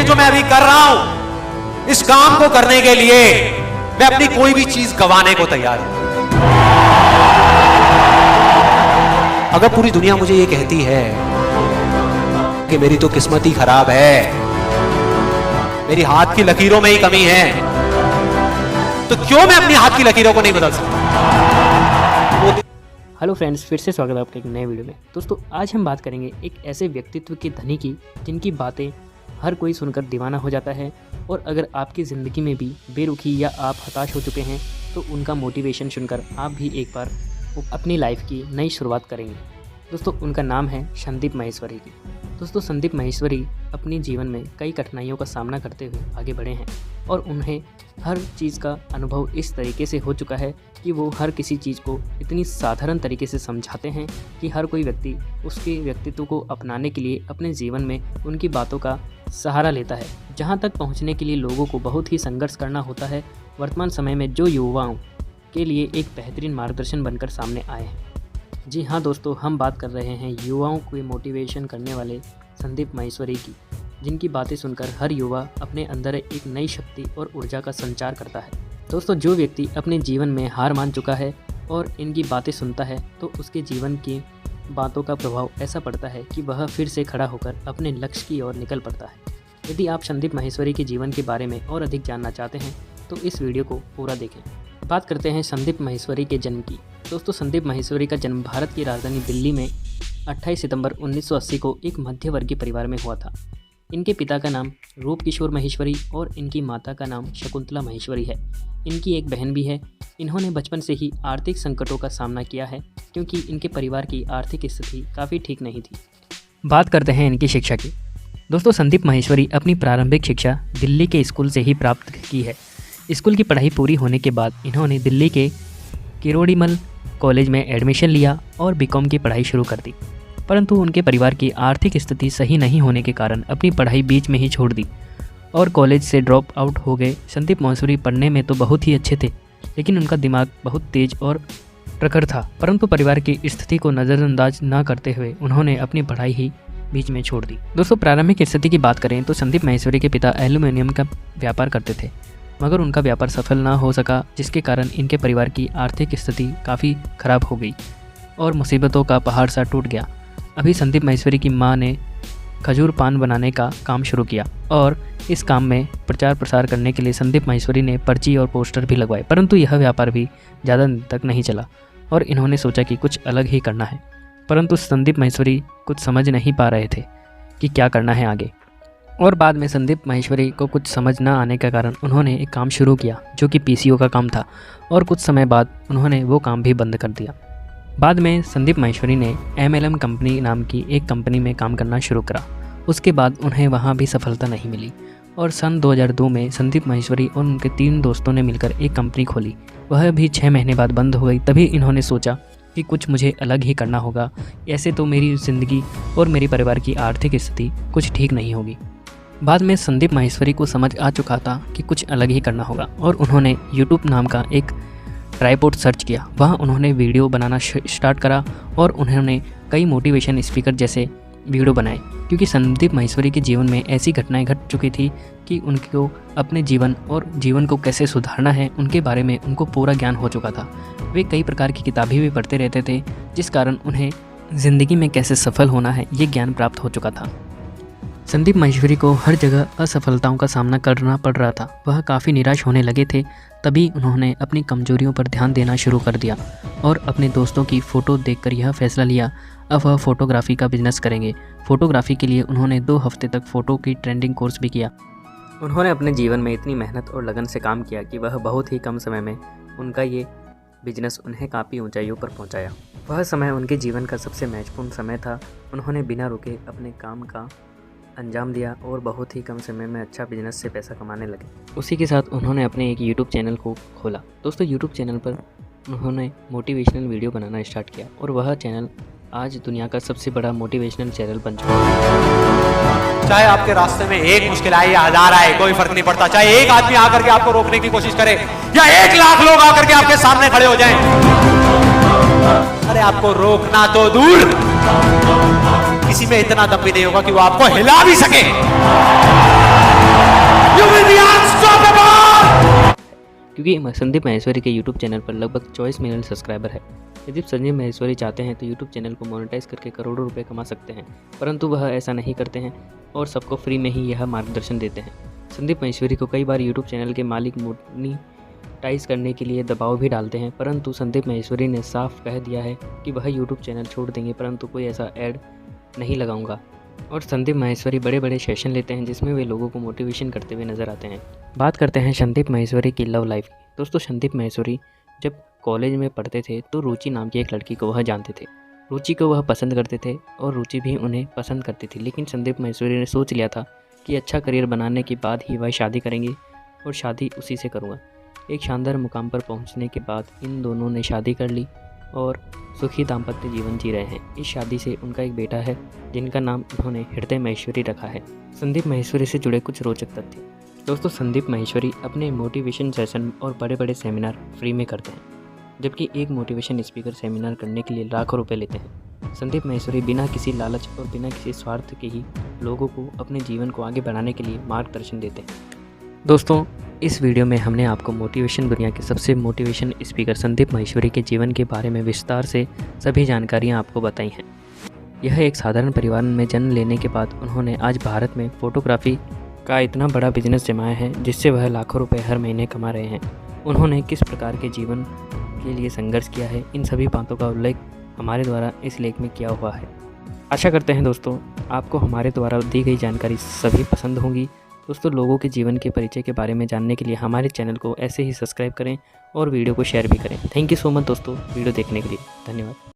जो मैं अभी कर रहा हूं, इस काम को करने के लिए मैं अपनी कोई भी चीज गंवाने को तैयार हूं। अगर पूरी दुनिया मुझे ये कहती है कि मेरी तो किस्मत ही खराब है, मेरी हाथ की लकीरों में ही कमी है, तो क्यों मैं अपनी हाथ की लकीरों को नहीं बदल सकता? हेलो फ्रेंड्स, फिर से स्वागत है आपके एक नए वीडियो में। दोस्तों, आज हम बात करेंगे एक ऐसे व्यक्तित्व के धनी की जिनकी बातें हर कोई सुनकर दीवाना हो जाता है, और अगर आपकी ज़िंदगी में भी बेरुखी या आप हताश हो चुके हैं तो उनका मोटिवेशन सुनकर आप भी एक बार अपनी लाइफ की नई शुरुआत करेंगे। दोस्तों, उनका नाम है संदीप माहेश्वरी जी। दोस्तों, संदीप माहेश्वरी अपने जीवन में कई कठिनाइयों का सामना करते हुए आगे बढ़े हैं, और उन्हें हर चीज़ का अनुभव इस तरीके से हो चुका है कि वो हर किसी चीज़ को इतनी साधारण तरीके से समझाते हैं कि हर कोई व्यक्ति उसके व्यक्तित्व को अपनाने के लिए अपने जीवन में उनकी बातों का सहारा लेता है। जहाँ तक पहुँचने के लिए लोगों को बहुत ही संघर्ष करना होता है, वर्तमान समय में जो युवाओं के लिए एक बेहतरीन मार्गदर्शन बनकर सामने आए हैं। जी हाँ दोस्तों, हम बात कर रहे हैं युवाओं को मोटिवेशन करने वाले संदीप माहेश्वरी की, जिनकी बातें सुनकर हर युवा अपने अंदर एक नई शक्ति और ऊर्जा का संचार करता है। दोस्तों, जो व्यक्ति अपने जीवन में हार मान चुका है और इनकी बातें सुनता है तो उसके जीवन की बातों का प्रभाव ऐसा पड़ता है कि वह फिर से खड़ा होकर अपने लक्ष्य की ओर निकल पड़ता है। यदि आप संदीप माहेश्वरी के जीवन के बारे में और अधिक जानना चाहते हैं तो इस वीडियो को पूरा देखें। बात करते हैं संदीप माहेश्वरी के जन्म की। दोस्तों, संदीप माहेश्वरी का जन्म भारत की राजधानी दिल्ली में 28 सितंबर 1980 को एक मध्यवर्गीय परिवार में हुआ था। इनके पिता का नाम रूप किशोर माहेश्वरी और इनकी माता का नाम शकुंतला माहेश्वरी है। इनकी एक बहन भी है। इन्होंने बचपन से ही आर्थिक संकटों का सामना किया है क्योंकि इनके परिवार की आर्थिक स्थिति काफ़ी ठीक नहीं थी। बात करते हैं इनकी शिक्षा की। दोस्तों, संदीप माहेश्वरी अपनी प्रारंभिक शिक्षा दिल्ली के स्कूल से ही प्राप्त की है। स्कूल की पढ़ाई पूरी होने के बाद इन्होंने दिल्ली के किरोड़ीमल कॉलेज में एडमिशन लिया और बीकॉम की पढ़ाई शुरू कर दी, परंतु उनके परिवार की आर्थिक स्थिति सही नहीं होने के कारण अपनी पढ़ाई बीच में ही छोड़ दी और कॉलेज से ड्रॉप आउट हो गए। संदीप माहेश्वरी पढ़ने में तो बहुत ही अच्छे थे, लेकिन उनका दिमाग बहुत तेज और प्रखर था, परंतु परिवार की स्थिति को नज़रअंदाज न करते हुए उन्होंने अपनी पढ़ाई ही बीच में छोड़ दी। दोस्तों, प्रारंभिक स्थिति की बात करें तो संदीप माहेश्वरी के पिता एल्यूमिनियम का व्यापार करते थे, मगर उनका व्यापार सफल ना हो सका, जिसके कारण इनके परिवार की आर्थिक स्थिति काफ़ी खराब हो गई और मुसीबतों का पहाड़ सा टूट गया। अभी संदीप माहेश्वरी की मां ने खजूर पान बनाने का काम शुरू किया और इस काम में प्रचार प्रसार करने के लिए संदीप माहेश्वरी ने पर्ची और पोस्टर भी लगवाए, परंतु यह व्यापार भी ज़्यादा दिन तक नहीं चला और इन्होंने सोचा कि कुछ अलग ही करना है, परंतु संदीप माहेश्वरी कुछ समझ नहीं पा रहे थे कि क्या करना है आगे। और बाद में संदीप माहेश्वरी को कुछ समझ न आने के कारण उन्होंने एक काम शुरू किया जो कि पीसीओ का काम था, और कुछ समय बाद उन्होंने वो काम भी बंद कर दिया। बाद में संदीप माहेश्वरी ने MLM कंपनी नाम की एक कंपनी में काम करना शुरू करा। उसके बाद उन्हें वहाँ भी सफलता नहीं मिली और सन 2002 में संदीप माहेश्वरी और उनके 3 दोस्तों ने मिलकर एक कंपनी खोली। वह भी 6 महीने बाद बंद हो गई। तभी इन्होंने सोचा कि कुछ मुझे अलग ही करना होगा, ऐसे तो मेरी ज़िंदगी और मेरे परिवार की आर्थिक स्थिति कुछ ठीक नहीं होगी। बाद में संदीप माहेश्वरी को समझ आ चुका था कि कुछ अलग ही करना होगा और उन्होंने यूट्यूब नाम का एक ट्राइपॉड सर्च किया। वहाँ उन्होंने वीडियो बनाना स्टार्ट करा और उन्होंने कई मोटिवेशन स्पीकर जैसे वीडियो बनाए, क्योंकि संदीप माहेश्वरी के जीवन में ऐसी घटनाएं घट चुकी थी कि उनको अपने जीवन और जीवन को कैसे सुधारना है उनके बारे में उनको पूरा ज्ञान हो चुका था। वे कई प्रकार की किताबें भी पढ़ते रहते थे, जिस कारण उन्हें ज़िंदगी में कैसे सफल होना है ये ज्ञान प्राप्त हो चुका था। संदीप माहेश्वरी को हर जगह असफलताओं का सामना करना पड़ रहा था। वह काफ़ी निराश होने लगे थे। तभी उन्होंने अपनी कमजोरियों पर ध्यान देना शुरू कर दिया और अपने दोस्तों की फ़ोटो देखकर यह फैसला लिया अब वह फ़ोटोग्राफ़ी का बिजनेस करेंगे। फ़ोटोग्राफ़ी के लिए उन्होंने 2 हफ्ते तक फ़ोटो की ट्रेंडिंग कोर्स भी किया। उन्होंने अपने जीवन में इतनी मेहनत और लगन से काम किया कि वह बहुत ही कम समय में उनका ये बिजनेस उन्हें काफ़ी ऊंचाइयों पर पहुंचाया। वह समय उनके जीवन का सबसे महत्वपूर्ण समय था। उन्होंने बिना रुके अपने काम का अंजाम दिया और बहुत ही कम समय में अच्छा बिजनेस से पैसा कमाने लगे। उसी के साथ उन्होंने अपने एक यूट्यूब चैनल को खोला। दोस्तों, यूट्यूब चैनल पर उन्होंने मोटिवेशनल वीडियो बनाना स्टार्ट किया और वह चैनल आज दुनिया का सबसे बड़ा मोटिवेशनल चैनल बन चुका है। चाहे आपके रास्ते में एक मुश्किल आए या 1000 आए, कोई फर्क नहीं पड़ता। चाहे एक आदमी आकर के आपको रोकने की कोशिश करे या 1 लाख लोग आकर के आपके सामने खड़े हो जाएं, अरे आपको रोकना तो दूर, किसी में इतना दम भी नहीं होगा कि वो आपको हिला भी सके। क्योंकि संदीप माहेश्वरी के यूट्यूब चैनल पर लगभग 24 मिलियन सब्सक्राइबर है। यदि संदीप माहेश्वरी चाहते हैं तो यूट्यूब चैनल को मोनेटाइज करके करोड़ों रुपए कमा सकते हैं, परंतु वह ऐसा नहीं करते हैं और सबको फ्री में ही यह मार्गदर्शन देते हैं। संदीप माहेश्वरी को कई बार यूट्यूब चैनल के मालिक मोनेटाइज करने के लिए दबाव भी डालते हैं, परंतु संदीप माहेश्वरी ने साफ कह दिया है कि वह यूट्यूब चैनल छोड़ देंगे, परंतु कोई ऐसा ऐड नहीं लगाऊंगा। और संदीप माहेश्वरी बड़े बड़े सेशन लेते हैं जिसमें वे लोगों को मोटिवेशन करते हुए नजर आते हैं। बात करते हैं संदीप माहेश्वरी की लव लाइफ की। दोस्तों, संदीप माहेश्वरी जब कॉलेज में पढ़ते थे तो रुचि नाम की एक लड़की को वह जानते थे। रुचि को वह पसंद करते थे और रुचि भी उन्हें पसंद करती थी, लेकिन संदीप माहेश्वरी ने सोच लिया था कि अच्छा करियर बनाने के बाद ही वह शादी करेंगे और शादी उसी से करूँगा। एक शानदार मुकाम पर पहुँचने के बाद इन दोनों ने शादी कर ली और सुखी दाम्पत्य जीवन जी रहे हैं। इस शादी से उनका एक बेटा है जिनका नाम उन्होंने हृदय माहेश्वरी रखा है। संदीप माहेश्वरी से जुड़े कुछ रोचक तथ्य। दोस्तों, संदीप माहेश्वरी अपने मोटिवेशन सेशन और बड़े बड़े सेमिनार फ्री में करते हैं, जबकि एक मोटिवेशन स्पीकर सेमिनार करने के लिए लाखों रुपए लेते हैं। संदीप माहेश्वरी बिना किसी लालच और बिना किसी स्वार्थ के ही लोगों को अपने जीवन को आगे बढ़ाने के लिए मार्गदर्शन देते हैं। दोस्तों, इस वीडियो में हमने आपको मोटिवेशन दुनिया के सबसे मोटिवेशन स्पीकर संदीप माहेश्वरी के जीवन के बारे में विस्तार से सभी जानकारियां आपको बताई हैं। यह एक साधारण परिवार में जन्म लेने के बाद उन्होंने आज भारत में फोटोग्राफी का इतना बड़ा बिजनेस जमाया है जिससे वह लाखों रुपए हर महीने कमा रहे हैं। उन्होंने किस प्रकार के जीवन के लिए संघर्ष किया है, इन सभी बातों का उल्लेख हमारे द्वारा इस लेख में किया हुआ है। आशा करते हैं दोस्तों आपको हमारे द्वारा दी गई जानकारी सभी पसंद होंगी। दोस्तों, लोगों के जीवन के परिचय के बारे में जानने के लिए हमारे चैनल को ऐसे ही सब्सक्राइब करें और वीडियो को शेयर भी करें। थैंक यू सो मच दोस्तों वीडियो देखने के लिए। धन्यवाद।